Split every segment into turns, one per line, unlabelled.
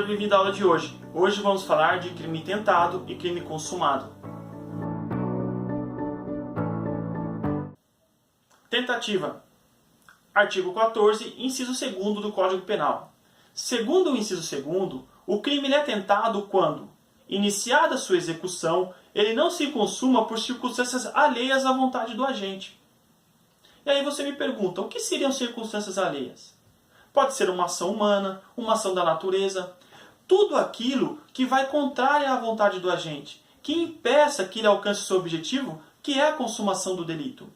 seja bem-vindo à aula de hoje. Hoje vamos falar de crime tentado e crime consumado. Tentativa. Artigo 14, inciso 2º do Código Penal. Segundo o inciso 2º, o crime é tentado quando, iniciada sua execução, ele não se consuma por circunstâncias alheias à vontade do agente. E aí você me pergunta, o que seriam circunstâncias alheias? Pode ser uma ação humana, uma ação da natureza, tudo aquilo que vai contrário à vontade do agente, que impeça que ele alcance o seu objetivo, que é a consumação do delito.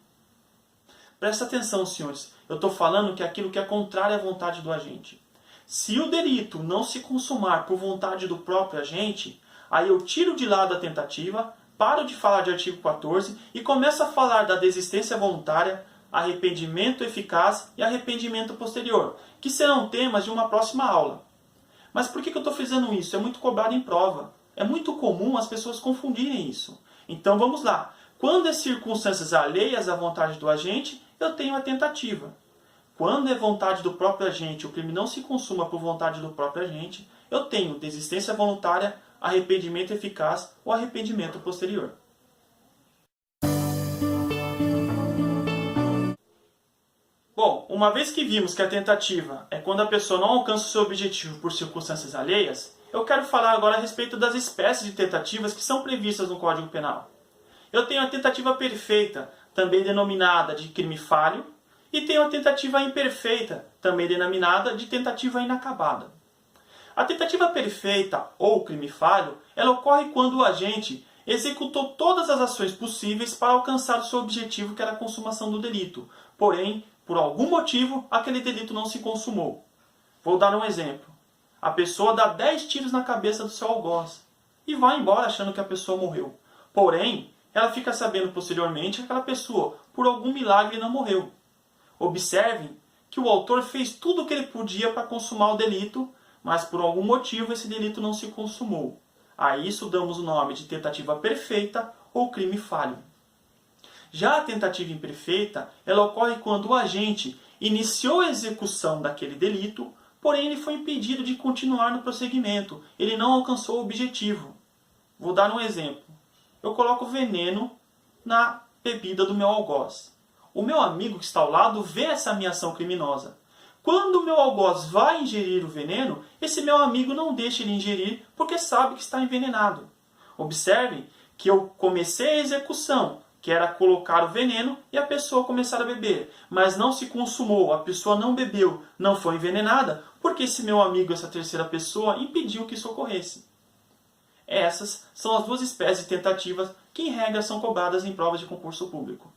Presta atenção, senhores, eu estou falando que é aquilo que é contrário à vontade do agente. Se o delito não se consumar por vontade do próprio agente, aí eu tiro de lado a tentativa, paro de falar de artigo 14 e começo a falar da desistência voluntária, arrependimento eficaz e arrependimento posterior, que serão temas de uma próxima aula. Mas por que eu estou fazendo isso? É muito cobrado em prova. É muito comum as pessoas confundirem isso. Então vamos lá. Quando é circunstâncias alheias à vontade do agente, eu tenho a tentativa. Quando é vontade do próprio agente, o crime não se consuma por vontade do próprio agente, eu tenho desistência voluntária, arrependimento eficaz ou arrependimento posterior. Bom, uma vez que vimos que a tentativa é quando a pessoa não alcança o seu objetivo por circunstâncias alheias, eu quero falar agora a respeito das espécies de tentativas que são previstas no Código Penal. Eu tenho a tentativa perfeita, também denominada de crime falho, e tenho a tentativa imperfeita, também denominada de tentativa inacabada. A tentativa perfeita, ou crime falho, ela ocorre quando o agente executou todas as ações possíveis para alcançar o seu objetivo, que era a consumação do delito. Porém, por algum motivo, aquele delito não se consumou. Vou dar um exemplo. A pessoa dá 10 tiros na cabeça do seu algoz e vai embora achando que a pessoa morreu. Porém, ela fica sabendo posteriormente que aquela pessoa, por algum milagre, não morreu. Observem que o autor fez tudo o que ele podia para consumar o delito, mas por algum motivo esse delito não se consumou. A isso damos o nome de tentativa perfeita ou crime falho. Já a tentativa imperfeita, ela ocorre quando o agente iniciou a execução daquele delito, porém ele foi impedido de continuar no prosseguimento, ele não alcançou o objetivo. Vou dar um exemplo. Eu coloco veneno na bebida do meu algoz. O meu amigo que está ao lado vê essa minha ação criminosa. Quando o meu algoz vai ingerir o veneno, esse meu amigo não deixa ele ingerir porque sabe que está envenenado. Observem que eu comecei a execução, que era colocar o veneno e a pessoa começar a beber. Mas não se consumou, a pessoa não bebeu, não foi envenenada, porque esse meu amigo, essa terceira pessoa, impediu que isso ocorresse. Essas são as duas espécies de tentativas que, em regra, são cobradas em provas de concurso público.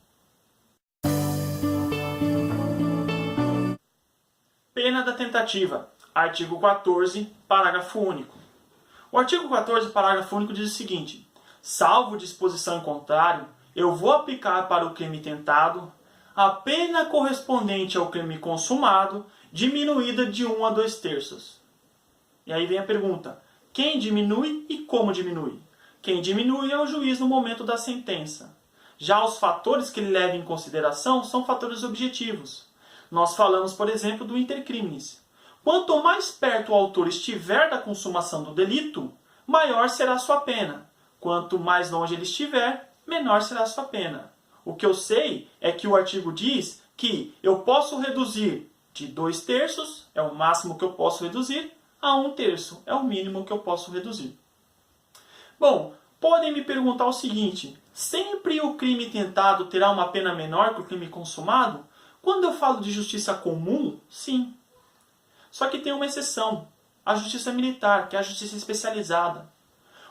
Pena da tentativa. Artigo 14, parágrafo único. O artigo 14, parágrafo único diz o seguinte: salvo disposição em contrário, eu vou aplicar para o crime tentado a pena correspondente ao crime consumado, diminuída de 1 a 2/3. E aí vem a pergunta: quem diminui e como diminui? Quem diminui é o juiz no momento da sentença. Já os fatores que ele leva em consideração são fatores objetivos. Nós falamos, por exemplo, do intercrimes. Quanto mais perto o autor estiver da consumação do delito, maior será a sua pena. Quanto mais longe ele estiver, menor será a sua pena. O que eu sei é que o artigo diz que eu posso reduzir de 2/3, é o máximo que eu posso reduzir, a 1/3, é o mínimo que eu posso reduzir. Bom, podem me perguntar o seguinte: sempre o crime tentado terá uma pena menor que o crime consumado? Quando eu falo de justiça comum, sim. Só que tem uma exceção, a justiça militar, que é a justiça especializada.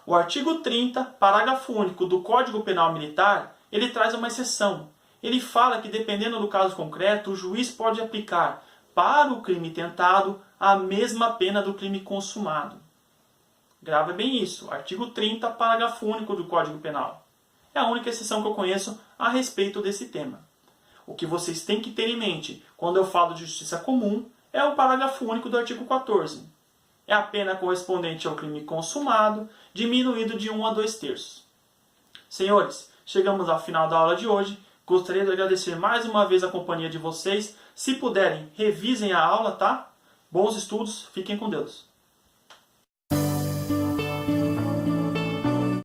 O artigo 30, parágrafo único do Código Penal Militar, ele traz uma exceção. Ele fala que, dependendo do caso concreto, o juiz pode aplicar para o crime tentado a mesma pena do crime consumado. Grava bem isso, artigo 30, parágrafo único do Código Penal. É a única exceção que eu conheço a respeito desse tema. O que vocês têm que ter em mente quando eu falo de justiça comum é o parágrafo único do artigo 14. É a pena correspondente ao crime consumado, diminuído de 1 a 2/3. Senhores, chegamos ao final da aula de hoje. Gostaria de agradecer mais uma vez a companhia de vocês. Se puderem, revisem a aula, tá? Bons estudos, fiquem com Deus.